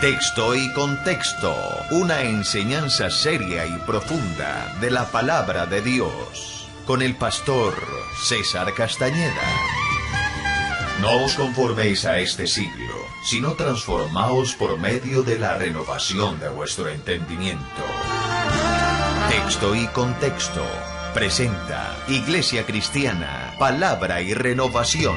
Texto y contexto, una enseñanza seria y profunda de la palabra de Dios, con el pastor César Castañeda. No os conforméis a este siglo, sino transformaos por medio de la renovación de vuestro entendimiento. Texto y contexto presenta Iglesia Cristiana, Palabra y Renovación.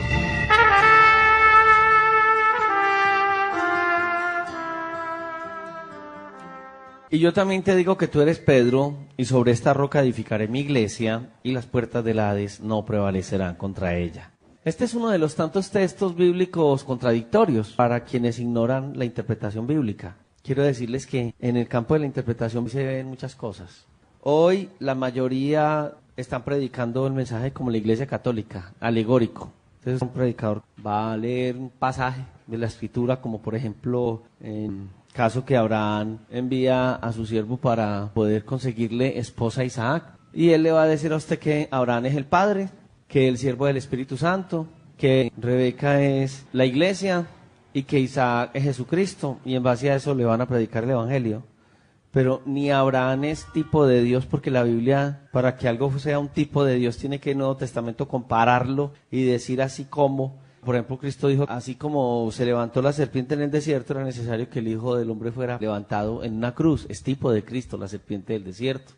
Y yo también te digo que tú eres Pedro, y sobre esta roca edificaré mi iglesia, y las puertas del Hades no prevalecerán contra ella. Este es uno de los tantos textos bíblicos contradictorios para quienes ignoran la interpretación bíblica. Quiero decirles que en el campo de la interpretación se ven muchas cosas. Hoy la mayoría están predicando el mensaje como la Iglesia Católica, alegórico. Entonces un predicador va a leer un pasaje de la Escritura, como por ejemplo en caso que Abraham envía a su siervo para poder conseguirle esposa a Isaac. Y él le va a decir a usted que Abraham es el padre, que el siervo del Espíritu Santo, que Rebeca es la iglesia y que Isaac es Jesucristo. Y en base a eso le van a predicar el Evangelio. Pero ni Abraham es tipo de Dios, porque la Biblia, para que algo sea un tipo de Dios, tiene que en el Nuevo Testamento compararlo y decir así como. Por ejemplo, Cristo dijo, así como se levantó la serpiente en el desierto, era necesario que el Hijo del Hombre fuera levantado en una cruz. Es tipo de Cristo, la serpiente del desierto.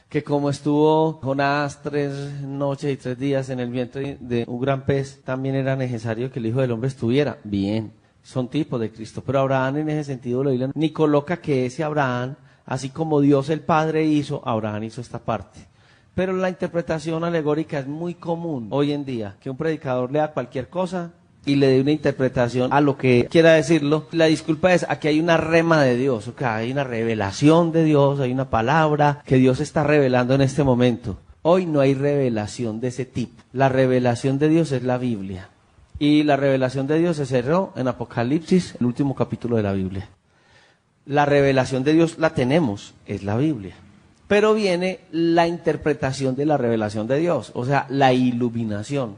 Que como estuvo Jonás 3 noches y 3 días en el vientre de un gran pez, también era necesario que el Hijo del Hombre estuviera. Bien, son tipos de Cristo. Pero Abraham en ese sentido la Biblia ni coloca que ese Abraham, así como Dios el Padre hizo, Abraham hizo esta parte. Pero la interpretación alegórica es muy común hoy en día, que un predicador lea cualquier cosa y le dé una interpretación a lo que quiera decirlo. La disculpa es, aquí hay una rema de Dios, okay, hay una revelación de Dios, hay una palabra que Dios está revelando en este momento. Hoy no hay revelación de ese tipo. La revelación de Dios es la Biblia. Y la revelación de Dios se cerró en Apocalipsis, el último capítulo de la Biblia. La revelación de Dios la tenemos, es la Biblia. Pero viene la interpretación de la revelación de Dios, o sea, la iluminación.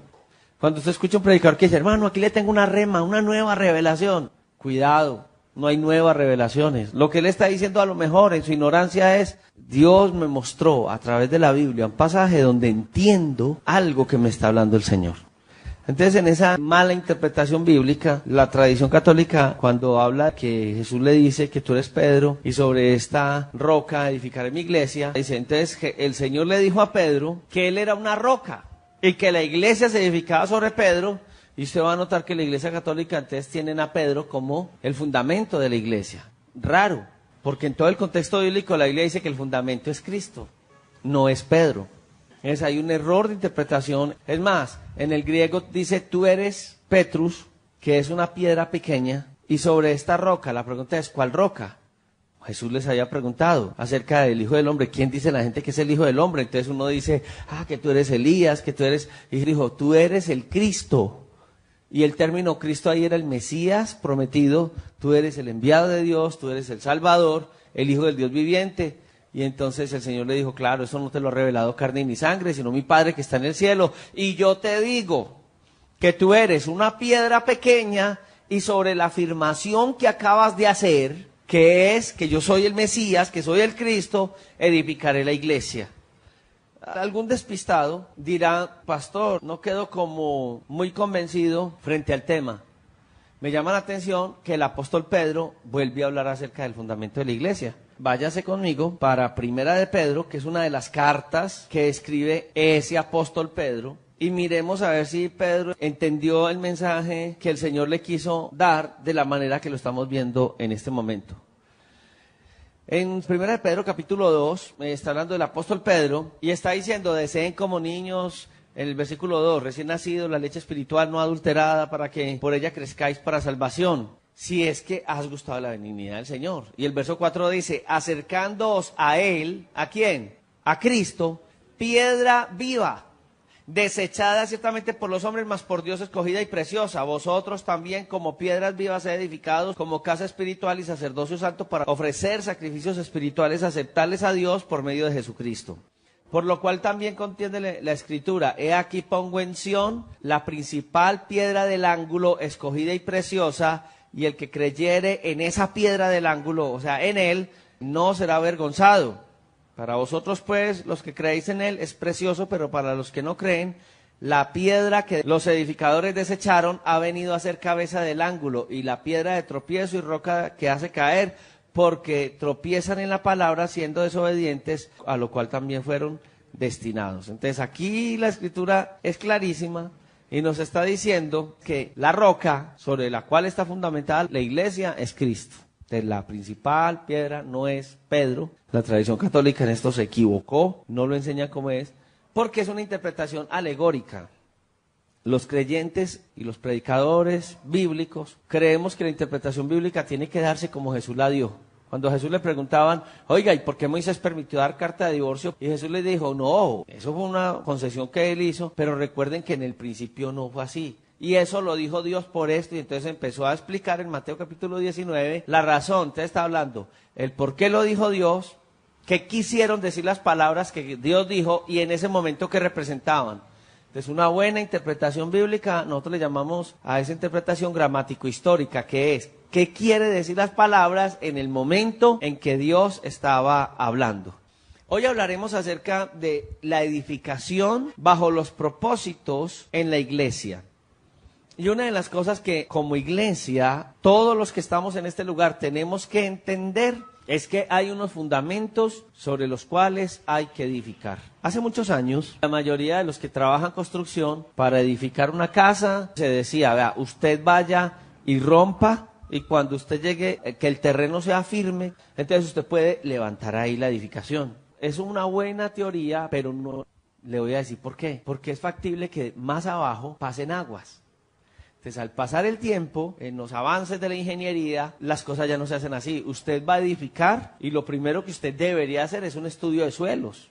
Cuando usted escucha un predicador que dice, hermano, aquí le tengo una rema, una nueva revelación. Cuidado, no hay nuevas revelaciones. Lo que él está diciendo a lo mejor en su ignorancia es, Dios me mostró a través de la Biblia un pasaje donde entiendo algo que me está hablando el Señor. Entonces, en esa mala interpretación bíblica, la tradición católica, cuando habla que Jesús le dice que tú eres Pedro y sobre esta roca edificaré mi iglesia, dice, entonces que el Señor le dijo a Pedro que él era una roca y que la iglesia se edificaba sobre Pedro, y usted va a notar que la iglesia católica entonces tienen a Pedro como el fundamento de la iglesia. Raro, porque en todo el contexto bíblico la Biblia dice que el fundamento es Cristo, no es Pedro. Es, hay un error de interpretación. Es más, en el griego dice, tú eres Petrus, que es una piedra pequeña, y sobre esta roca, la pregunta es, ¿cuál roca? Jesús les había preguntado acerca del Hijo del Hombre, ¿quién dice la gente que es el Hijo del Hombre? Entonces uno dice, que tú eres Elías, que tú eres, y dijo, tú eres el Cristo. Y el término Cristo ahí era el Mesías prometido, tú eres el enviado de Dios, tú eres el Salvador, el Hijo del Dios viviente. Y entonces el Señor le dijo, claro, eso no te lo ha revelado carne ni sangre, sino mi Padre que está en el cielo. Y yo te digo que tú eres una piedra pequeña, y sobre la afirmación que acabas de hacer, que es que yo soy el Mesías, que soy el Cristo, edificaré la iglesia. Algún despistado dirá, pastor, no quedo como muy convencido frente al tema. Me llama la atención que el apóstol Pedro vuelve a hablar acerca del fundamento de la iglesia. Váyase conmigo para Primera de Pedro, que es una de las cartas que escribe ese apóstol Pedro, y miremos a ver si Pedro entendió el mensaje que el Señor le quiso dar de la manera que lo estamos viendo en este momento. En Primera de Pedro, capítulo 2, está hablando del apóstol Pedro, y está diciendo, deseen como niños, en el versículo 2, recién nacido, la leche espiritual no adulterada, para que por ella crezcáis para salvación, si es que has gustado la benignidad del Señor. Y el verso 4 dice, acercándoos a Él, ¿a quién? A Cristo, piedra viva, desechada ciertamente por los hombres, mas por Dios escogida y preciosa. Vosotros también como piedras vivas sed edificados como casa espiritual y sacerdocio santo para ofrecer sacrificios espirituales aceptables a Dios por medio de Jesucristo. Por lo cual también contiene la escritura, he aquí pongo en Sión la principal piedra del ángulo, escogida y preciosa, y el que creyere en esa piedra del ángulo, o sea, en él, no será avergonzado. Para vosotros, pues, los que creéis en él, es precioso, pero para los que no creen, la piedra que los edificadores desecharon ha venido a ser cabeza del ángulo, y la piedra de tropiezo y roca que hace caer, porque tropiezan en la palabra siendo desobedientes, a lo cual también fueron destinados. Entonces aquí la escritura es clarísima y nos está diciendo que la roca sobre la cual está fundamentada la iglesia es Cristo. Entonces la principal piedra no es Pedro. La tradición católica en esto se equivocó, no lo enseña como es, porque es una interpretación alegórica. Los creyentes y los predicadores bíblicos creemos que la interpretación bíblica tiene que darse como Jesús la dio. Cuando a Jesús le preguntaban, oiga, ¿y por qué Moisés permitió dar carta de divorcio? Y Jesús le dijo, no, eso fue una concesión que él hizo, pero recuerden que en el principio no fue así. Y eso lo dijo Dios por esto, y entonces empezó a explicar en Mateo capítulo 19 la razón. Entonces está hablando el por qué lo dijo Dios, qué quisieron decir las palabras que Dios dijo y en ese momento que representaban. Entonces una buena interpretación bíblica, nosotros le llamamos a esa interpretación gramático-histórica, que es qué quiere decir las palabras en el momento en que Dios estaba hablando. Hoy hablaremos acerca de la edificación bajo los propósitos en la iglesia. Y una de las cosas que como iglesia, todos los que estamos en este lugar tenemos que entender es que hay unos fundamentos sobre los cuales hay que edificar. Hace muchos años, la mayoría de los que trabajan construcción, para edificar una casa, se decía, vea, usted vaya y rompa, y cuando usted llegue, que el terreno sea firme, entonces usted puede levantar ahí la edificación. Es una buena teoría, pero no le voy a decir por qué. Porque es factible que más abajo pasen aguas. Entonces, al pasar el tiempo, en los avances de la ingeniería, las cosas ya no se hacen así. Usted va a edificar y lo primero que usted debería hacer es un estudio de suelos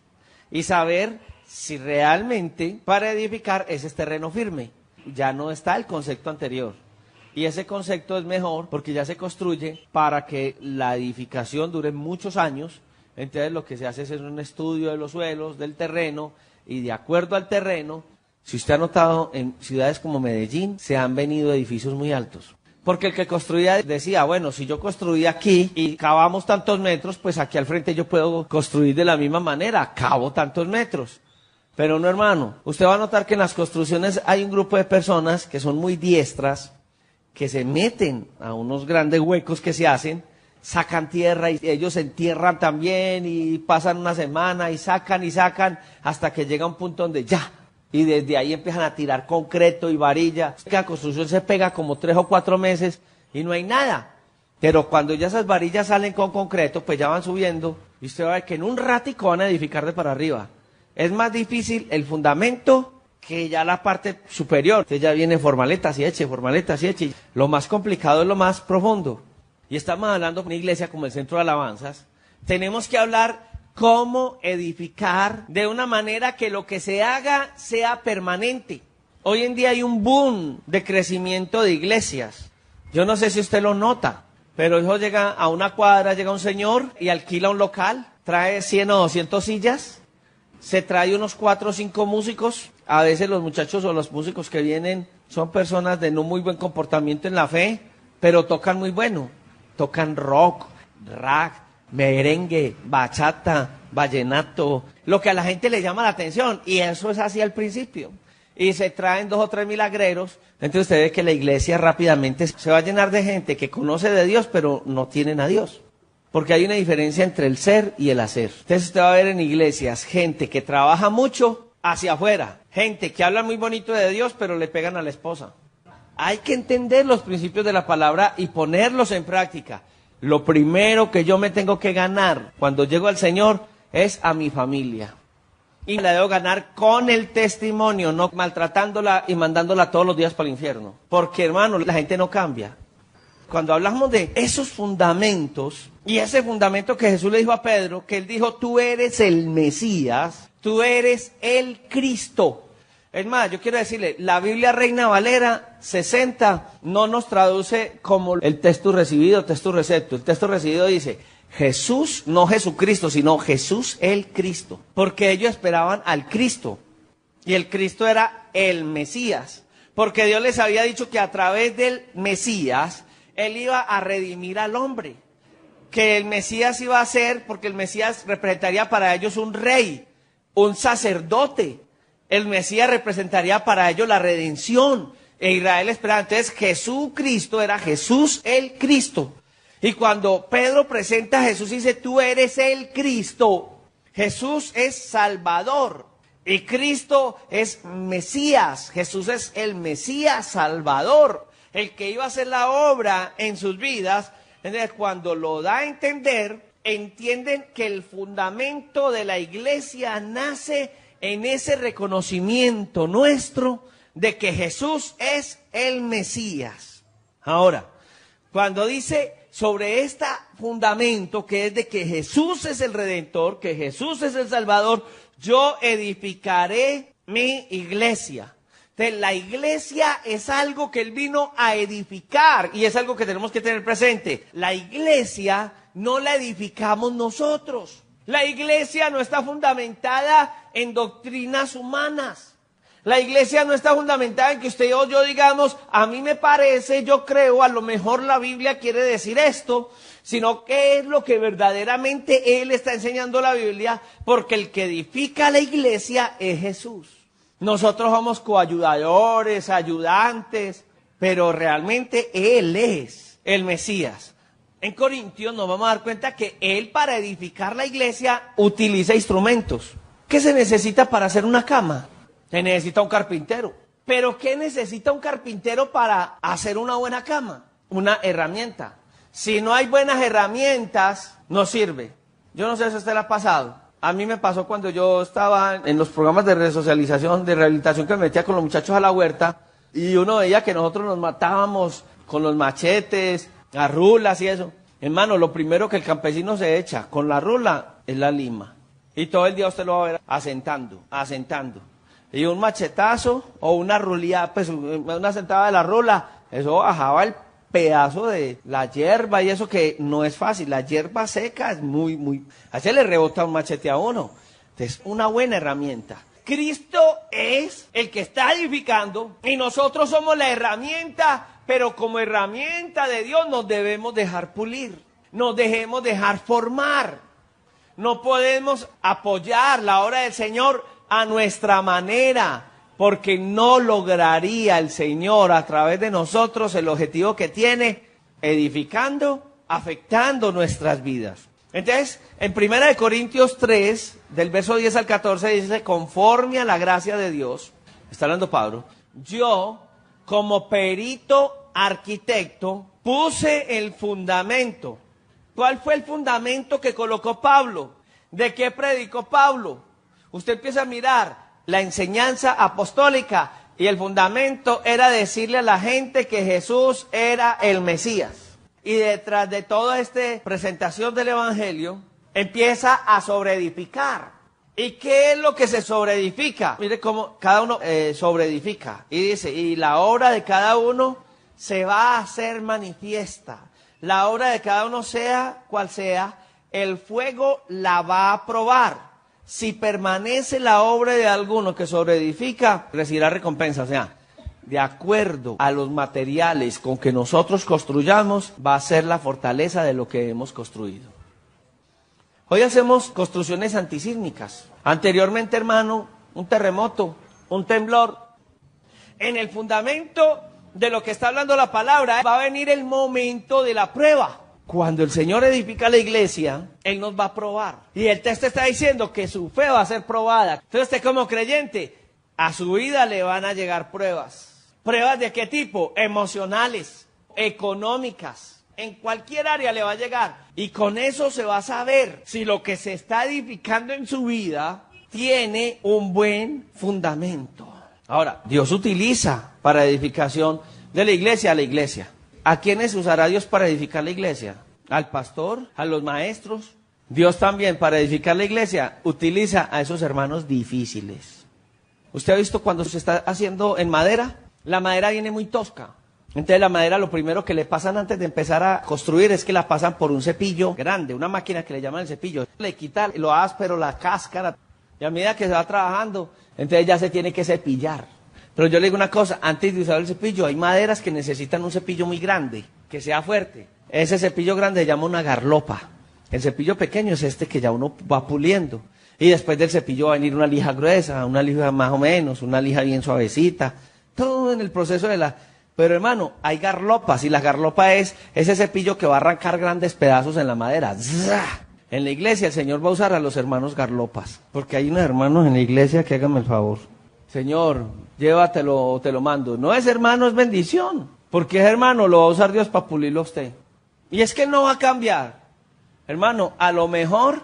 y saber si realmente para edificar ese es terreno firme. Ya no está el concepto anterior. Y ese concepto es mejor porque ya se construye para que la edificación dure muchos años. Entonces, lo que se hace es un estudio de los suelos, del terreno, y de acuerdo al terreno, si usted ha notado, en ciudades como Medellín se han venido edificios muy altos. Porque el que construía decía, bueno, si yo construí aquí y cavamos tantos metros, pues aquí al frente yo puedo construir de la misma manera, cavo tantos metros. Pero no, hermano, usted va a notar que en las construcciones hay un grupo de personas que son muy diestras, que se meten a unos grandes huecos que se hacen, sacan tierra y ellos se entierran también y pasan una semana y sacan hasta que llega un punto donde ya. Y desde ahí empiezan a tirar concreto y varilla. La construcción se pega como 3 o 4 meses y no hay nada. Pero cuando ya esas varillas salen con concreto, pues ya van subiendo. Y usted va a ver que en un ratico van a edificar de para arriba. Es más difícil el fundamento que ya la parte superior. Usted ya viene formaletas y eche. Lo más complicado es lo más profundo. Y estamos hablando de una iglesia como el Centro de Alabanzas. Tenemos que hablar cómo edificar de una manera que lo que se haga sea permanente. Hoy en día hay un boom de crecimiento de iglesias. Yo no sé si usted lo nota, pero eso llega a una cuadra, llega un señor y alquila un local, trae 100 o 200 sillas, se trae unos 4 o 5 músicos. A veces los muchachos o los músicos que vienen son personas de no muy buen comportamiento en la fe, pero tocan muy bueno. Tocan rock, rap, merengue, bachata, vallenato, lo que a la gente le llama la atención, y eso es así al principio. Y se traen 2 o 3 milagreros, entonces usted ve que la iglesia rápidamente se va a llenar de gente que conoce de Dios, pero no tienen a Dios. Porque hay una diferencia entre el ser y el hacer. Entonces usted va a ver en iglesias gente que trabaja mucho hacia afuera, gente que habla muy bonito de Dios, pero le pegan a la esposa. Hay que entender los principios de la palabra y ponerlos en práctica. Lo primero que yo me tengo que ganar cuando llego al Señor es a mi familia. Y la debo ganar con el testimonio, no maltratándola y mandándola todos los días para el infierno. Porque, hermano, la gente no cambia. Cuando hablamos de esos fundamentos, y ese fundamento que Jesús le dijo a Pedro, que él dijo, tú eres el Mesías, tú eres el Cristo. Es más, yo quiero decirle, la Biblia Reina Valera 60 no nos traduce como el texto recibido, texto recepto. El texto recibido dice, Jesús, no Jesucristo, sino Jesús el Cristo. Porque ellos esperaban al Cristo. Y el Cristo era el Mesías. Porque Dios les había dicho que a través del Mesías Él iba a redimir al hombre, que el Mesías iba a ser, porque el Mesías representaría para ellos un rey, un sacerdote. El Mesías representaría para ellos la redención. E Israel esperaba. Entonces Jesucristo era Jesús el Cristo. Y cuando Pedro presenta a Jesús y dice, tú eres el Cristo, Jesús es Salvador y Cristo es Mesías. Jesús es el Mesías Salvador, el que iba a hacer la obra en sus vidas. Entonces, cuando lo da a entender, entienden que el fundamento de la iglesia nace en ese reconocimiento nuestro de que Jesús es el Mesías. Ahora, cuando dice sobre este fundamento que es de que Jesús es el Redentor, que Jesús es el Salvador, yo edificaré mi iglesia. Entonces, la iglesia es algo que Él vino a edificar y es algo que tenemos que tener presente. La iglesia no la edificamos nosotros. La iglesia no está fundamentada en doctrinas humanas. La iglesia no está fundamentada en que usted o yo digamos, a mí me parece, yo creo, a lo mejor la Biblia quiere decir esto, sino que es lo que verdaderamente Él está enseñando la Biblia, porque el que edifica la iglesia es Jesús. Nosotros somos coayudadores, ayudantes, pero realmente Él es el Mesías. En Corintios nos vamos a dar cuenta que Él para edificar la iglesia utiliza instrumentos. ¿Qué se necesita para hacer una cama? Se necesita un carpintero. ¿Pero qué necesita un carpintero para hacer una buena cama? Una herramienta. Si no hay buenas herramientas, no sirve. Yo no sé si a usted le ha pasado. A mí me pasó cuando yo estaba en los programas de resocialización, de rehabilitación que me metía con los muchachos a la huerta, y uno veía que nosotros nos matábamos con los machetes, las rulas y eso. Hermano, lo primero que el campesino se echa con la rula es la lima. Y todo el día usted lo va a ver asentando. Y un machetazo o una rulía, pues una sentada de la rula, eso bajaba el pedazo de la hierba y eso que no es fácil. La hierba seca es muy... A ese le rebota un machete a uno. Entonces, una buena herramienta. Cristo es el que está edificando y nosotros somos la herramienta, pero como herramienta de Dios nos debemos dejar pulir, nos debemos dejar formar. No podemos apoyar la obra del Señor a nuestra manera, porque no lograría el Señor a través de nosotros el objetivo que tiene, edificando, afectando nuestras vidas. Entonces, en 1 Corintios 3, del verso 10 al 14, dice, conforme a la gracia de Dios, está hablando Pablo, yo, como perito arquitecto, puse el fundamento. ¿Cuál fue el fundamento que colocó Pablo? ¿De qué predicó Pablo? Usted empieza a mirar la enseñanza apostólica y el fundamento era decirle a la gente que Jesús era el Mesías. Y detrás de toda esta presentación del Evangelio, empieza a sobreedificar. ¿Y qué es lo que se sobreedifica? Mire cómo cada uno sobreedifica. Y dice, y la obra de cada uno se va a hacer manifiesta. La obra de cada uno sea cual sea, el fuego la va a probar. Si permanece la obra de alguno que sobreedifica, recibirá recompensa. O sea, de acuerdo a los materiales con que nosotros construyamos, va a ser la fortaleza de lo que hemos construido. Hoy hacemos construcciones antisísmicas. Anteriormente, hermano, un terremoto, un temblor. En el fundamento de lo que está hablando la palabra, va a venir el momento de la prueba. Cuando el Señor edifica la iglesia, Él nos va a probar. Y el texto está diciendo que su fe va a ser probada. Entonces usted como creyente, a su vida le van a llegar pruebas. ¿Pruebas de qué tipo? Emocionales, económicas. En cualquier área le va a llegar. Y con eso se va a saber si lo que se está edificando en su vida tiene un buen fundamento. Ahora, Dios utiliza para edificación de la iglesia a la iglesia. ¿A quiénes usará Dios para edificar la iglesia? ¿Al pastor? ¿A los maestros? Dios también para edificar la iglesia utiliza a esos hermanos difíciles. ¿Usted ha visto cuando se está haciendo en madera? La madera viene muy tosca. Entonces la madera lo primero que le pasan antes de empezar a construir es que la pasan por un cepillo grande, una máquina que le llaman el cepillo. Le quita lo áspero, la cáscara, y a medida que se va trabajando, entonces ya se tiene que cepillar. Pero yo le digo una cosa, antes de usar el cepillo, hay maderas que necesitan un cepillo muy grande. que sea fuerte. Ese cepillo grande se llama una garlopa. El cepillo pequeño es este que ya uno va puliendo. Y después del cepillo va a venir una lija gruesa, una lija más o menos, una lija bien suavecita. Todo en el proceso de la... Pero hermano, hay garlopas y la garlopa es ese cepillo que va a arrancar grandes pedazos en la madera. ¡Zah! En la iglesia el Señor va a usar a los hermanos garlopas. Porque hay unos hermanos en la iglesia que háganme el favor. Señor, llévatelo, te lo mando. No es hermano, es bendición. Porque es hermano, lo va a usar Dios para pulirlo a usted. Y es que no va a cambiar. Hermano, a lo mejor,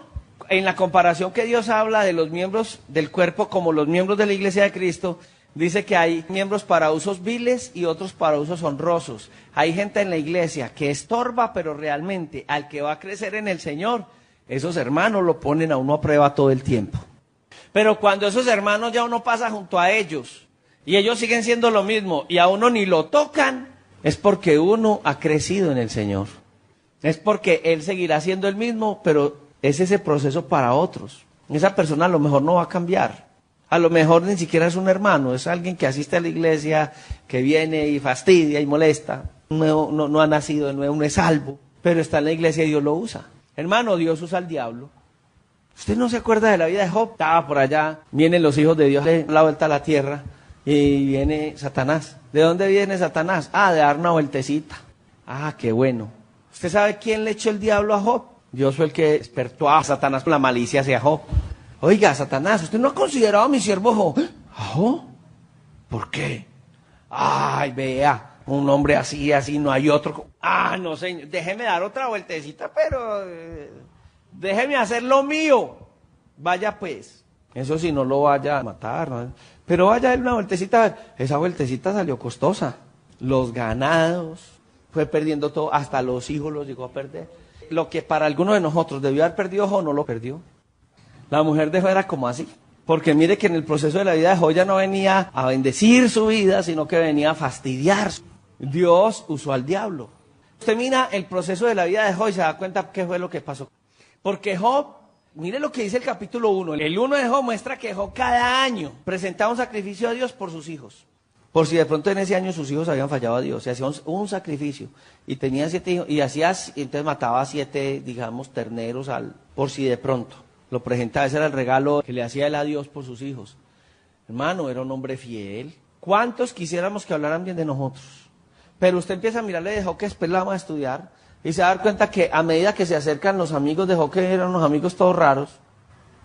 en la comparación que Dios habla de los miembros del cuerpo como los miembros de la iglesia de Cristo, dice que hay miembros para usos viles y otros para usos honrosos. Hay gente en la iglesia que estorba, pero realmente al que va a crecer en el Señor, esos hermanos lo ponen a uno a prueba todo el tiempo. Pero cuando esos hermanos ya uno pasa junto a ellos y ellos siguen siendo lo mismo y a uno ni lo tocan, es porque uno ha crecido en el Señor. Es porque Él seguirá siendo el mismo, pero es ese proceso para otros. Esa persona a lo mejor no va a cambiar. A lo mejor ni siquiera es un hermano, es alguien que asiste a la iglesia, que viene y fastidia y molesta. No ha nacido de nuevo, no es salvo, pero está en la iglesia y Dios lo usa. Hermano, Dios usa al diablo. ¿Usted no se acuerda de la vida de Job? Estaba por allá, vienen los hijos de Dios, le dan la vuelta a la tierra y viene Satanás. ¿De dónde viene Satanás? De dar una vueltecita. Qué bueno. ¿Usted sabe quién le echó el diablo a Job? Dios fue el que despertó a Satanás con la malicia hacia Job. Oiga, Satanás, ¿usted no ha considerado a mi siervo Job? ¿Job? ¿Por qué? Vea, un hombre así, no hay otro. No, señor, déjeme dar otra vueltecita, pero déjeme hacer lo mío. Vaya pues. Eso sí, no lo vaya a matar, ¿no? Pero vaya a dar una vueltecita. Esa vueltecita salió costosa. Los ganados, fue perdiendo todo, hasta los hijos los llegó a perder. Lo que para algunos de nosotros debió haber perdido Job, no lo perdió. La mujer de Job era como así. Porque mire que en el proceso de la vida de Job ya no venía a bendecir su vida, sino que venía a fastidiar. Dios usó al diablo. Usted mira el proceso de la vida de Job y se da cuenta qué fue lo que pasó. Porque Job, mire lo que dice el capítulo 1. El 1 de Job muestra que Job cada año presentaba un sacrificio a Dios por sus hijos. Por si de pronto en ese año sus hijos habían fallado a Dios. Se hacía un sacrificio. Y tenía 7 hijos. Y entonces mataba 7, digamos, terneros por si de pronto. Lo presentaba, ese era el regalo que le hacía él a Dios por sus hijos. Hermano, era un hombre fiel. ¿Cuántos quisiéramos que hablaran bien de nosotros? Pero usted empieza a mirarle de Job, que después la vamos a estudiar, y se va a dar cuenta que a medida que se acercan los amigos de Job, que eran unos amigos todos raros,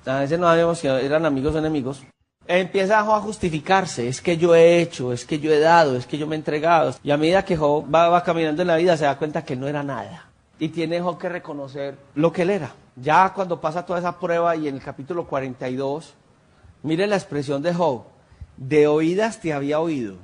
a veces no sabíamos si eran amigos o enemigos, empieza Job a justificarse. Es que yo he hecho, es que yo he dado, es que yo me he entregado. Y a medida que Job va caminando en la vida, se da cuenta que él no era nada. Y tiene Job que reconocer lo que él era. Ya cuando pasa toda esa prueba y en el capítulo 42, mire la expresión de Job. De oídas te había oído.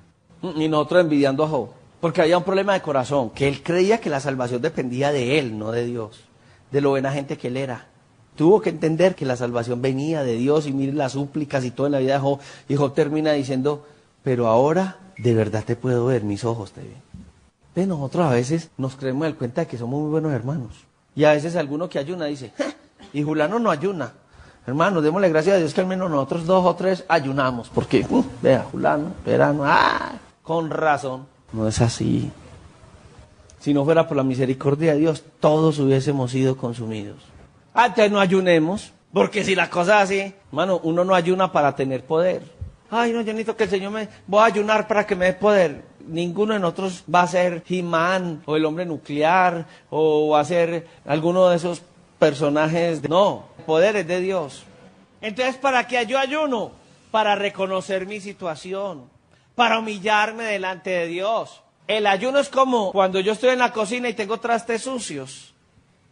Y nosotros envidiando a Job. Porque había un problema de corazón, que él creía que la salvación dependía de él, no de Dios. De lo buena gente que él era. Tuvo que entender que la salvación venía de Dios y mire las súplicas y todo en la vida de Job. Y Job termina diciendo, pero ahora de verdad te puedo ver, mis ojos te ven. De nosotros a veces nos creemos el cuenta de que somos muy buenos hermanos. Y a veces alguno que ayuna dice, y Julano no ayuna. Hermano, démosle gracias a Dios que al menos nosotros 2 o 3 ayunamos. Porque, vea, Julano, verano, con razón. No es así. Si no fuera por la misericordia de Dios, todos hubiésemos sido consumidos. Antes no ayunemos, porque si la cosa es así, hermano, uno no ayuna para tener poder. No, yo necesito que el Señor voy a ayunar para que me dé poder. Ninguno de nosotros va a ser He-Man, o el hombre nuclear, o va a ser alguno de esos personajes. No, el poder es de Dios. Entonces, ¿para qué yo ayuno? Para reconocer mi situación, para humillarme delante de Dios. El ayuno es como cuando yo estoy en la cocina y tengo trastes sucios,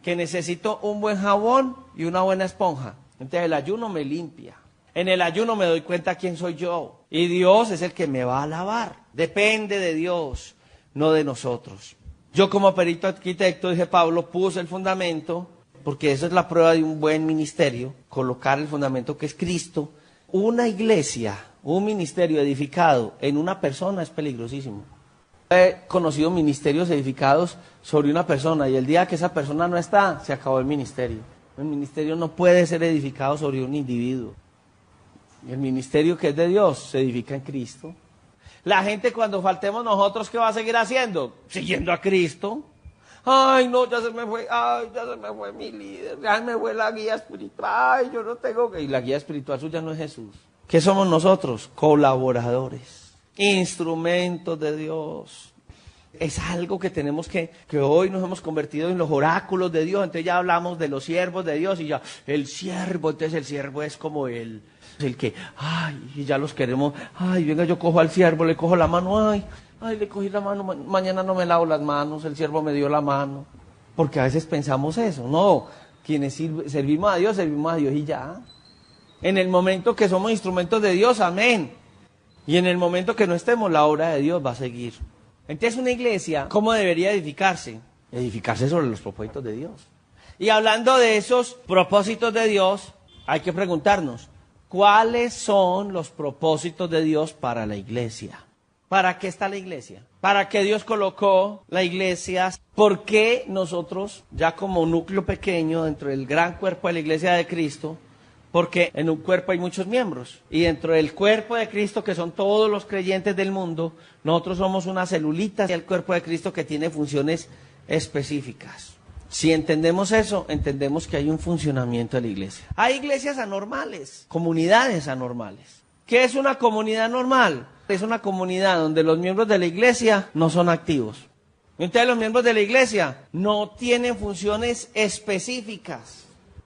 que necesito un buen jabón y una buena esponja. Entonces el ayuno me limpia. En el ayuno me doy cuenta quién soy yo. Y Dios es el que me va a lavar. Depende de Dios, no de nosotros. Yo como perito arquitecto, dije Pablo, puse el fundamento, porque eso es la prueba de un buen ministerio, colocar el fundamento que es Cristo. Una iglesia, un ministerio edificado en una persona es peligrosísimo. He conocido ministerios edificados sobre una persona y el día que esa persona no está, se acabó el ministerio. El ministerio no puede ser edificado sobre un individuo. El ministerio que es de Dios se edifica en Cristo. La gente cuando faltemos nosotros, ¿qué va a seguir haciendo? Siguiendo a Cristo. Ay, no, ya se me fue, ay, ya se me fue mi líder, ya se me fue la guía espiritual, ay, yo no tengo que... Y la guía espiritual suya no es Jesús. ¿Qué somos nosotros? Colaboradores, instrumentos de Dios. Es algo que tenemos que hoy nos hemos convertido en los oráculos de Dios. Entonces ya hablamos de los siervos de Dios y ya, el siervo, entonces el siervo es como el que, ay, y ya los queremos, ay, venga, yo cojo al siervo, le cojo la mano, ay, le cogí la mano, mañana no me lavo las manos, el siervo me dio la mano. Porque a veces pensamos eso. No, quienes servimos a Dios y ya. En el momento que somos instrumentos de Dios, amén. Y en el momento que no estemos, la obra de Dios va a seguir. Entonces una iglesia, ¿cómo debería edificarse? Edificarse sobre los propósitos de Dios. Y hablando de esos propósitos de Dios, hay que preguntarnos, ¿cuáles son los propósitos de Dios para la iglesia? ¿Para qué está la iglesia? ¿Para qué Dios colocó la iglesia? ¿Por qué nosotros, ya como núcleo pequeño dentro del gran cuerpo de la iglesia de Cristo, porque en un cuerpo hay muchos miembros, y dentro del cuerpo de Cristo, que son todos los creyentes del mundo, nosotros somos una celulita del cuerpo de Cristo que tiene funciones específicas? Si entendemos eso, entendemos que hay un funcionamiento de la iglesia. Hay iglesias anormales, comunidades anormales. ¿Qué es una comunidad normal? Es una comunidad donde los miembros de la iglesia no son activos. Entonces los miembros de la iglesia no tienen funciones específicas.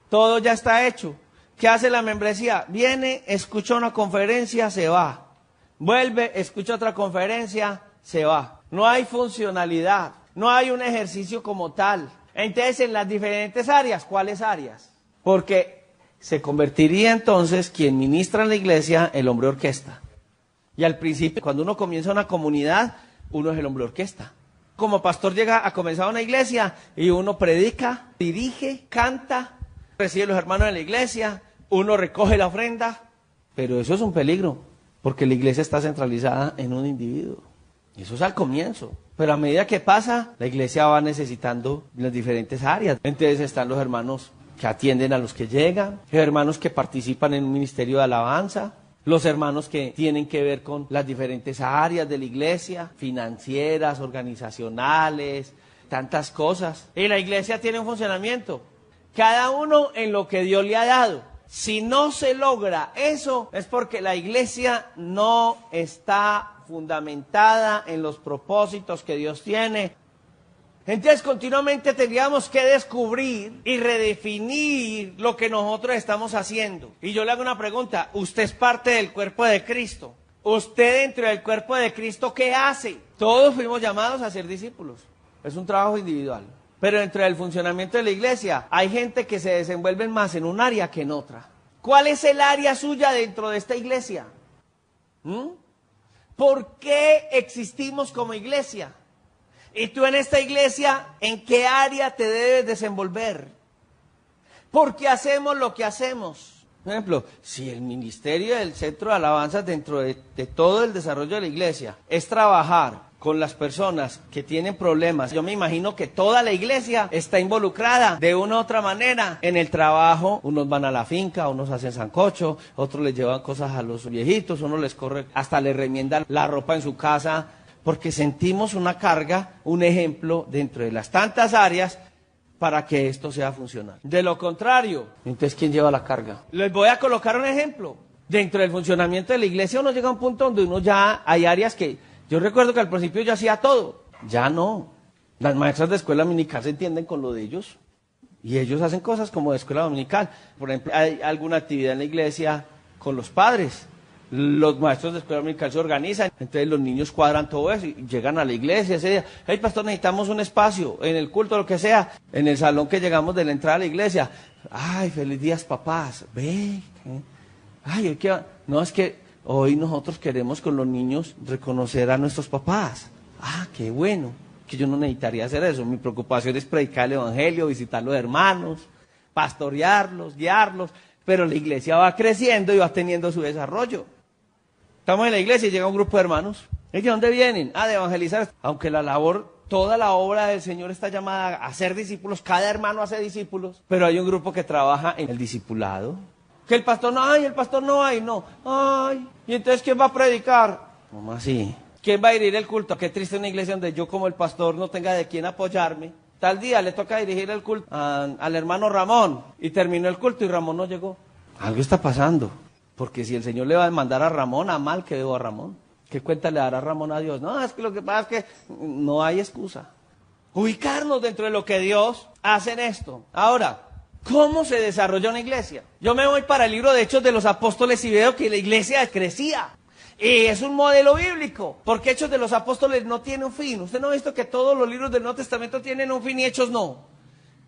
Todo ya está hecho. ¿Qué hace la membresía? Viene, escucha una conferencia, se va. Vuelve, escucha otra conferencia, se va. No hay funcionalidad, no hay un ejercicio como tal. Entonces, en las diferentes áreas, ¿cuáles áreas? Porque se convertiría entonces quien ministra en la iglesia el hombre orquesta. Y al principio, cuando uno comienza una comunidad, uno es el hombre orquesta. Como pastor llega a comenzar una iglesia y uno predica, dirige, canta, recibe los hermanos de la iglesia, uno recoge la ofrenda, pero eso es un peligro, porque la iglesia está centralizada en un individuo. Eso es al comienzo, pero a medida que pasa, la iglesia va necesitando las diferentes áreas. Entonces están los hermanos que atienden a los que llegan, los hermanos que participan en un ministerio de alabanza, los hermanos que tienen que ver con las diferentes áreas de la iglesia, financieras, organizacionales, tantas cosas. Y la iglesia tiene un funcionamiento, cada uno en lo que Dios le ha dado. Si no se logra eso, es porque la iglesia no está fundamentada en los propósitos que Dios tiene. Entonces continuamente tendríamos que descubrir y redefinir lo que nosotros estamos haciendo. Y yo le hago una pregunta, usted es parte del cuerpo de Cristo. Usted dentro del cuerpo de Cristo, ¿qué hace? Todos fuimos llamados a ser discípulos. Es un trabajo individual. Pero dentro del funcionamiento de la iglesia hay gente que se desenvuelve más en un área que en otra. ¿Cuál es el área suya dentro de esta iglesia? ¿Por qué existimos como iglesia? Y tú en esta iglesia, ¿en qué área te debes desenvolver? ¿Por qué hacemos lo que hacemos? Por ejemplo, si el ministerio del centro de alabanza dentro de todo el desarrollo de la iglesia es trabajar con las personas que tienen problemas, yo me imagino que toda la iglesia está involucrada de una u otra manera en el trabajo. Unos van a la finca, unos hacen sancocho, otros les llevan cosas a los viejitos, uno les corre, hasta les remiendan la ropa en su casa, porque sentimos una carga, un ejemplo dentro de las tantas áreas para que esto sea funcional. De lo contrario, entonces ¿quién lleva la carga? Les voy a colocar un ejemplo. Dentro del funcionamiento de la iglesia uno llega a un punto donde uno ya hay áreas que... Yo recuerdo que al principio yo hacía todo, ya no. Las maestras de escuela dominical se entienden con lo de ellos y ellos hacen cosas como de escuela dominical. Por ejemplo, hay alguna actividad en la iglesia con los padres. Los maestros de escuela dominical se organizan, entonces los niños cuadran todo eso y llegan a la iglesia ese día. Hey, pastor, necesitamos un espacio en el culto, lo que sea, en el salón que llegamos de la entrada a la iglesia. Ay, feliz días, papás. Ve. Ay, hoy qué... No, es que hoy nosotros queremos con los niños reconocer a nuestros papás. Ah, qué bueno, que yo no necesitaría hacer eso. Mi preocupación es predicar el evangelio, visitar a los hermanos, pastorearlos, guiarlos, pero la iglesia va creciendo y va teniendo su desarrollo. Estamos en la iglesia y llega un grupo de hermanos. ¿De dónde vienen? Ah, de evangelizar. Aunque la labor, toda la obra del Señor está llamada a hacer discípulos, cada hermano hace discípulos, pero hay un grupo que trabaja en el discipulado. Que el pastor no hay, el pastor no hay, no. Ay, ¿y entonces quién va a predicar? ¿Cómo así? ¿Quién va a ir el culto? Qué triste una iglesia donde yo como el pastor no tenga de quién apoyarme. tal día le toca dirigir el culto al hermano Ramón, y terminó el culto y Ramón no llegó. Algo está pasando, porque si el Señor le va a demandar a Ramón, a mal que debo a Ramón. ¿Qué cuenta le dará Ramón a Dios? No, es que lo que pasa es que no hay excusa. Ubicarnos dentro de lo que Dios hace en esto. Ahora, ¿cómo se desarrolla una iglesia? Yo me voy para el libro de Hechos de los Apóstoles y veo que la iglesia crecía. Y es un modelo bíblico, porque Hechos de los Apóstoles no tiene un fin. ¿Usted no ha visto que todos los libros del Nuevo Testamento tienen un fin y Hechos no?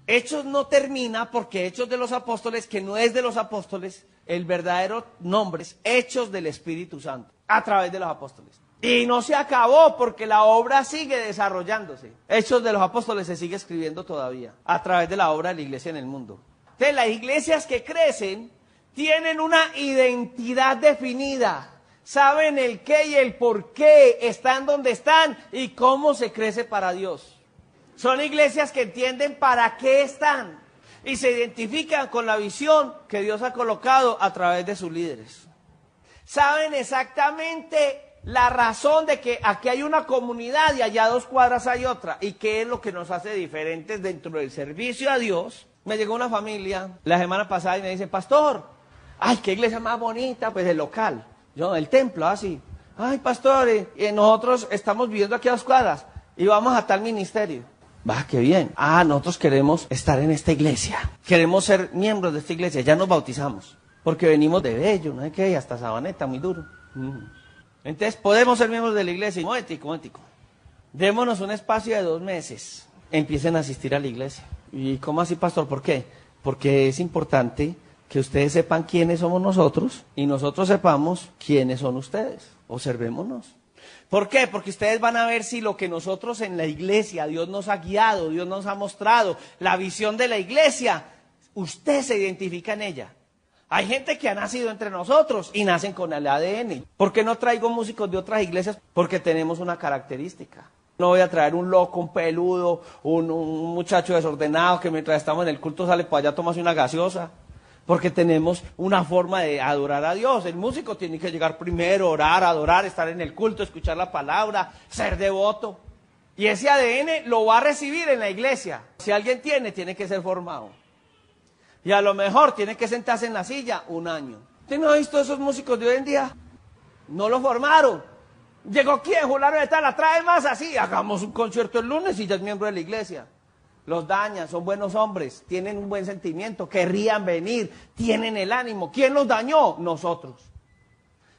Hechos no termina porque Hechos de los Apóstoles, que no es de los apóstoles, el verdadero nombre es Hechos del Espíritu Santo, a través de los apóstoles. Y no se acabó porque la obra sigue desarrollándose. Hechos de los Apóstoles se sigue escribiendo todavía, a través de la obra de la iglesia en el mundo. Entonces, las iglesias que crecen tienen una identidad definida. Saben el qué y el por qué están donde están y cómo se crece para Dios. Son iglesias que entienden para qué están y se identifican con la visión que Dios ha colocado a través de sus líderes. Saben exactamente la razón de que aquí hay una comunidad y allá a 2 cuadras hay otra, y qué es lo que nos hace diferentes dentro del servicio a Dios. Me llegó una familia la semana pasada y me dice, pastor, ay, qué iglesia más bonita, pues el local, yo, el templo, así. Ay, pastor, nosotros estamos viviendo aquí a 2 cuadras y vamos a tal ministerio. Va, qué bien. Nosotros queremos estar en esta iglesia, queremos ser miembros de esta iglesia, ya nos bautizamos, porque venimos de Bello, no sé qué, hasta Sabaneta, muy duro. Entonces, podemos ser miembros de la iglesia. Momentico. Démonos un espacio de 2 meses. Empiecen a asistir a la iglesia. ¿Y cómo así, pastor? ¿Por qué? Porque es importante que ustedes sepan quiénes somos nosotros y nosotros sepamos quiénes son ustedes. Observémonos. ¿Por qué? Porque ustedes van a ver si lo que nosotros en la iglesia, Dios nos ha guiado, Dios nos ha mostrado, la visión de la iglesia, usted se identifica en ella. Hay gente que ha nacido entre nosotros y nacen con el ADN. ¿Por qué no traigo músicos de otras iglesias? Porque tenemos una característica. No voy a traer un loco, un peludo, un muchacho desordenado que mientras estamos en el culto sale para allá a tomarse una gaseosa. Porque tenemos una forma de adorar a Dios. El músico tiene que llegar primero, orar, adorar, estar en el culto, escuchar la palabra, ser devoto. Y ese ADN lo va a recibir en la iglesia. Si alguien tiene que ser formado. Y a lo mejor tiene que sentarse en la silla 1 año. ¿Usted no ha visto esos músicos de hoy en día? No lo formaron. Llegó quién, fulano de tal, la trae más así. Hagamos un concierto el lunes y ya es miembro de la iglesia. Los dañan, son buenos hombres, tienen un buen sentimiento, querrían venir, tienen el ánimo. ¿Quién los dañó? Nosotros.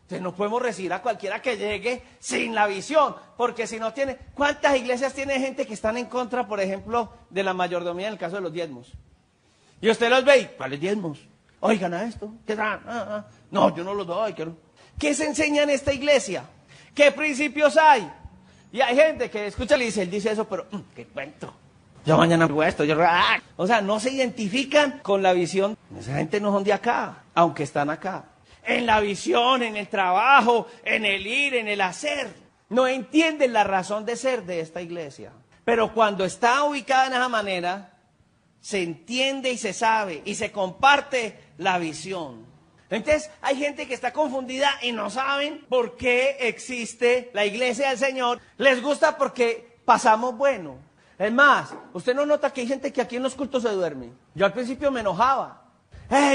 Entonces no podemos recibir a cualquiera que llegue sin la visión, porque si no tiene... ¿Cuántas iglesias tiene gente que están en contra, por ejemplo, de la mayordomía en el caso de los diezmos? Y usted los ve y, ¿cuáles diezmos? Oigan a esto, ¿qué dan? No, yo no los doy. ¿Qué se enseña en esta iglesia? ¿Qué principios hay? Y hay gente que escucha y dice, él dice eso, pero qué cuento. Yo mañana hago esto, O sea, no se identifican con la visión. Esa gente no son de acá, aunque están acá. En la visión, en el trabajo, en el ir, en el hacer. No entienden la razón de ser de esta iglesia. Pero cuando está ubicada en esa manera, se entiende y se sabe y se comparte la visión. Entonces hay gente que está confundida y no saben por qué existe la iglesia del Señor. Les gusta porque pasamos bueno. Es más, usted no nota que hay gente que aquí en los cultos se duerme. Yo al principio me enojaba.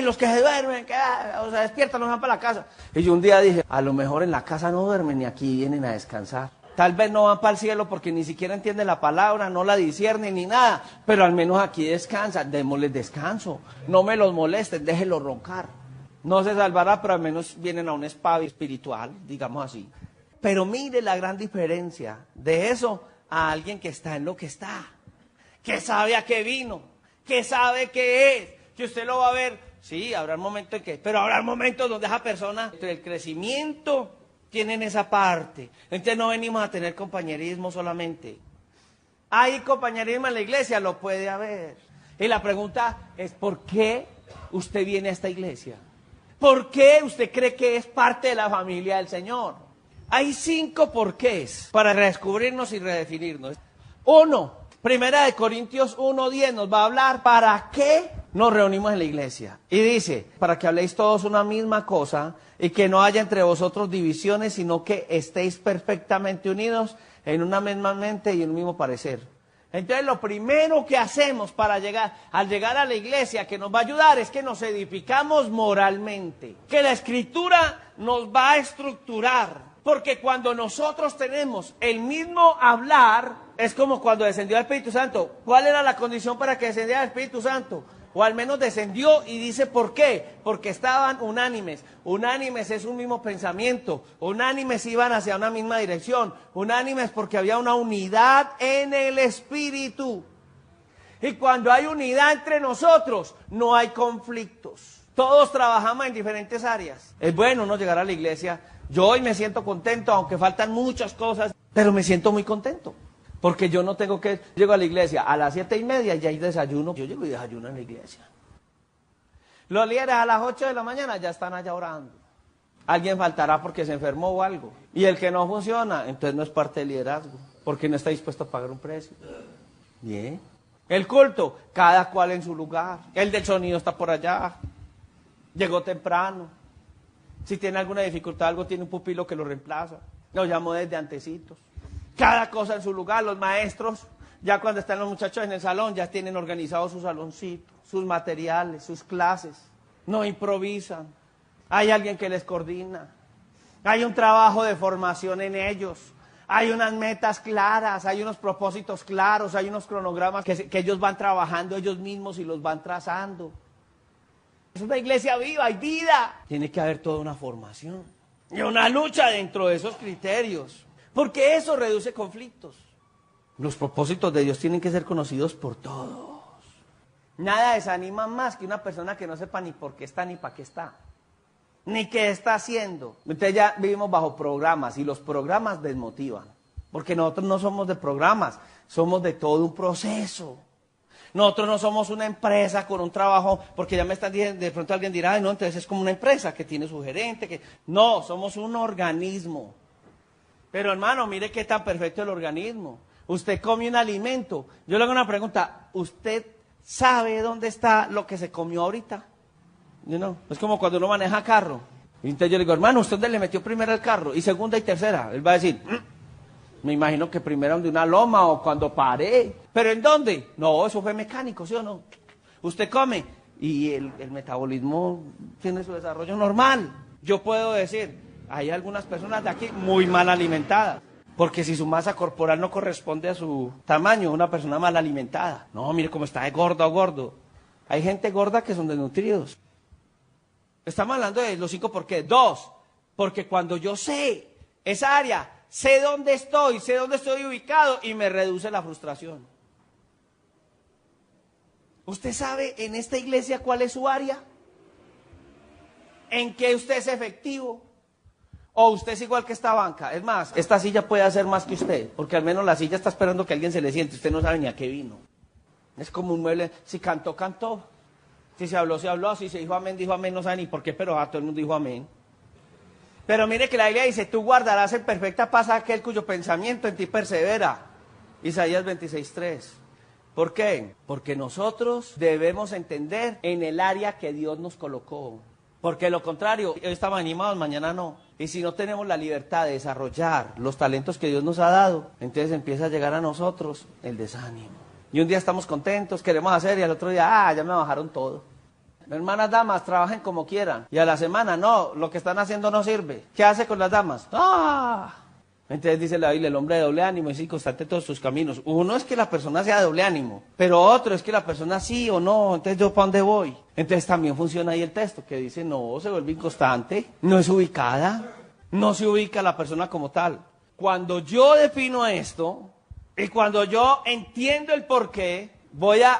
Los que se duermen, o sea, despiertan, no van para la casa. Y yo un día dije, a lo mejor en la casa no duermen y aquí vienen a descansar. Tal vez no van para el cielo porque ni siquiera entienden la palabra, no la disciernen ni nada, pero al menos aquí descansan, démosles descanso, no me los molesten, déjenlos roncar. No se salvará, pero al menos vienen a un spa espiritual, digamos así. Pero mire la gran diferencia de eso a alguien que está en lo que está, que sabe a qué vino, que sabe qué es, que usted lo va a ver, sí, habrá momentos en que, pero habrá momentos donde esa persona, entre el crecimiento, tienen esa parte. Entonces no venimos a tener compañerismo solamente. ¿Hay compañerismo en la iglesia? Lo puede haber. Y la pregunta es, ¿por qué usted viene a esta iglesia? ¿Por qué usted cree que es parte de la familia del Señor? Hay 5 porqués para redescubrirnos y redefinirnos. 1, Primera de Corintios 1:10 nos va a hablar para qué nos reunimos en la iglesia. Y dice, para que habléis todos una misma cosa y que no haya entre vosotros divisiones, sino que estéis perfectamente unidos en una misma mente y en un mismo parecer. Entonces lo primero que hacemos para al llegar a la iglesia que nos va a ayudar es que nos edificamos moralmente, que la escritura nos va a estructurar, porque cuando nosotros tenemos el mismo hablar, es como cuando descendió el Espíritu Santo. ¿Cuál era la condición para que descendiera el Espíritu Santo? O al menos descendió, y dice ¿por qué? Porque estaban unánimes. Unánimes es un mismo pensamiento. Unánimes iban hacia una misma dirección. Unánimes porque había una unidad en el Espíritu. Y cuando hay unidad entre nosotros, no hay conflictos. Todos trabajamos en diferentes áreas. Es bueno no llegar a la iglesia. Yo hoy me siento contento, aunque faltan muchas cosas, pero me siento muy contento. Porque yo no tengo que... Llego a la iglesia a las 7:30 y ya hay desayuno. Yo llego y desayuno en la iglesia. Los líderes a las 8 de la mañana ya están allá orando. Alguien faltará porque se enfermó o algo. Y el que no funciona, entonces no es parte del liderazgo. Porque no está dispuesto a pagar un precio. Bien. El culto, cada cual en su lugar. El del sonido está por allá. Llegó temprano. Si tiene alguna dificultad, algo tiene un pupilo que lo reemplaza. Lo llamó desde antecitos. Cada cosa en su lugar. Los maestros, ya cuando están los muchachos en el salón, ya tienen organizado su saloncito, sus materiales, sus clases. No improvisan. Hay alguien que les coordina. Hay un trabajo de formación en ellos. Hay unas metas claras, hay unos propósitos claros, hay unos cronogramas que ellos van trabajando ellos mismos y los van trazando. Es una iglesia viva, hay vida. Tiene que haber toda una formación y una lucha dentro de esos criterios. Porque eso reduce conflictos. Los propósitos de Dios tienen que ser conocidos por todos. Nada desanima más que una persona que no sepa ni por qué está ni para qué está. Ni qué está haciendo. Entonces ya vivimos bajo programas y los programas desmotivan. Porque nosotros no somos de programas, somos de todo un proceso. Nosotros no somos una empresa con un trabajo, porque ya me están diciendo, de pronto alguien dirá, ay, no, entonces es como una empresa que tiene su gerente. No, somos un organismo. Pero hermano, mire qué tan perfecto el organismo. Usted come un alimento. Yo le hago una pregunta. ¿Usted sabe dónde está lo que se comió ahorita? Es como cuando uno maneja carro. Y entonces yo le digo, hermano, ¿usted dónde le metió primero el carro? Y segunda y tercera. Él va a decir, me imagino que primero de una loma o cuando paré. ¿Pero en dónde? No, eso fue mecánico, ¿sí o no? Usted come y el metabolismo tiene su desarrollo normal. Yo puedo decir... Hay algunas personas de aquí muy mal alimentadas, porque si su masa corporal no corresponde a su tamaño, una persona mal alimentada. No, mire cómo está de gordo o gordo. Hay gente gorda que son desnutridos. Estamos hablando de los 5 por qué. 2, porque cuando yo sé esa área, sé dónde estoy ubicado y me reduce la frustración. ¿Usted sabe en esta iglesia cuál es su área? ¿En qué usted es efectivo? O usted es igual que esta banca. Es más, esta silla puede hacer más que usted, porque al menos la silla está esperando que alguien se le siente. Usted no sabe ni a qué vino. Es como un mueble. Si cantó, cantó. Si se habló, se habló. Si se dijo amén, no sabe ni por qué, pero todo el mundo dijo amén. Pero mire que la Biblia dice, tú guardarás en perfecta paz a aquel cuyo pensamiento en ti persevera. Isaías 26:3. ¿Por qué? Porque nosotros debemos entender en el área que Dios nos colocó. Porque lo contrario, hoy estamos animados, mañana no. Y si no tenemos la libertad de desarrollar los talentos que Dios nos ha dado, entonces empieza a llegar a nosotros el desánimo. Y un día estamos contentos, queremos hacer, y al otro día, ya me bajaron todo. Hermanas damas, trabajen como quieran. Y a la semana, no, lo que están haciendo no sirve. ¿Qué hace con las damas? Entonces dice la Biblia, el hombre de doble ánimo es inconstante en todos sus caminos. Uno es que la persona sea de doble ánimo, pero otro es que la persona sí o no, entonces yo ¿para dónde voy? Entonces también funciona ahí el texto que dice, no, se vuelve inconstante, no es ubicada, no se ubica la persona como tal. Cuando yo defino esto y cuando yo entiendo el porqué, voy a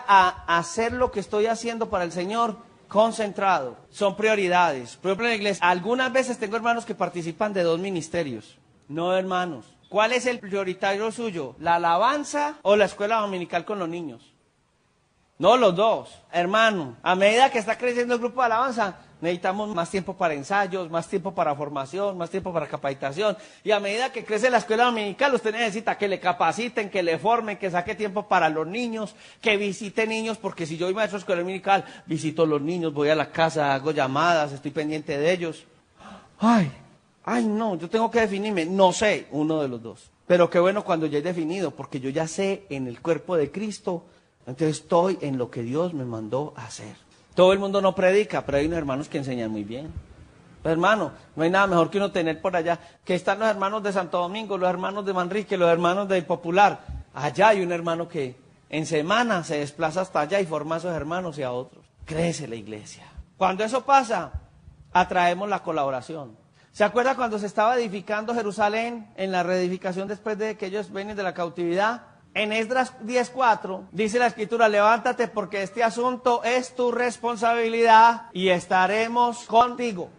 hacer lo que estoy haciendo para el Señor concentrado. Son prioridades. Por ejemplo, en la iglesia, algunas veces tengo hermanos que participan de 2 ministerios. No, hermanos. ¿Cuál es el prioritario suyo? ¿La alabanza o la escuela dominical con los niños? No, los dos. Hermano, a medida que está creciendo el grupo de alabanza, necesitamos más tiempo para ensayos, más tiempo para formación, más tiempo para capacitación. Y a medida que crece la escuela dominical, usted necesita que le capaciten, que le formen, que saque tiempo para los niños, que visite niños, porque si yo soy maestro de escuela dominical, visito a los niños, voy a la casa, hago llamadas, estoy pendiente de ellos. Ay, no, yo tengo que definirme, no sé, uno de los dos. Pero qué bueno cuando ya he definido, porque yo ya sé en el cuerpo de Cristo, entonces estoy en lo que Dios me mandó a hacer. Todo el mundo no predica, pero hay unos hermanos que enseñan muy bien. Hermano, no hay nada mejor que uno tener por allá, que están los hermanos de Santo Domingo, los hermanos de Manrique, los hermanos del Popular. Allá hay un hermano que en semana se desplaza hasta allá y forma a esos hermanos y a otros. Crece la iglesia. Cuando eso pasa, atraemos la colaboración. ¿Se acuerda cuando se estaba edificando Jerusalén en la reedificación después de que ellos vienen de la cautividad? En Esdras 10:4 dice la escritura, levántate porque este asunto es tu responsabilidad y estaremos contigo.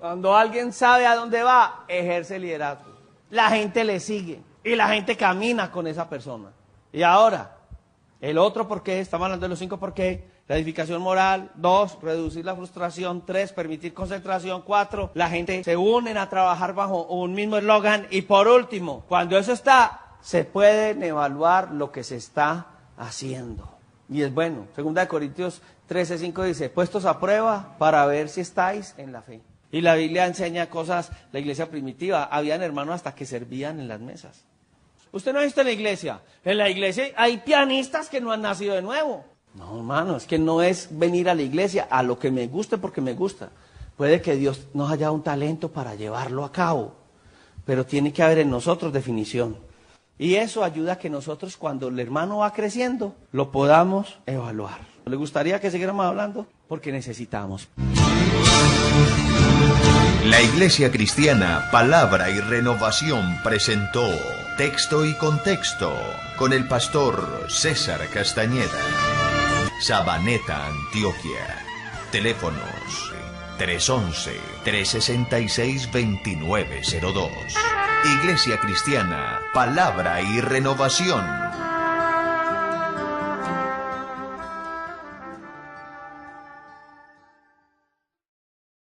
Cuando alguien sabe a dónde va, ejerce liderazgo. La gente le sigue y la gente camina con esa persona. Y ahora, el otro por qué, estamos hablando de los 5 por qué. La edificación moral, 2, reducir la frustración, 3, permitir concentración, 4, la gente se unen a trabajar bajo un mismo eslogan y por último, cuando eso está, se pueden evaluar lo que se está haciendo. Y es bueno, 2 Corintios 13:5 dice, puestos a prueba para ver si estáis en la fe. Y la Biblia enseña cosas, la iglesia primitiva, habían hermanos hasta que servían en las mesas. Usted no ha visto en la iglesia hay pianistas que no han nacido de nuevo. No, hermano, es que no es venir a la iglesia a lo que me guste porque me gusta. Puede que Dios nos haya dado un talento para llevarlo a cabo, pero tiene que haber en nosotros definición. Y eso ayuda a que nosotros, cuando el hermano va creciendo, lo podamos evaluar. ¿Le gustaría que siguiéramos hablando? Porque necesitamos. La Iglesia Cristiana Palabra y Renovación presentó Texto y Contexto con el pastor César Castañeda. Sabaneta, Antioquia. Teléfonos 311-366-2902. Iglesia Cristiana Palabra y Renovación.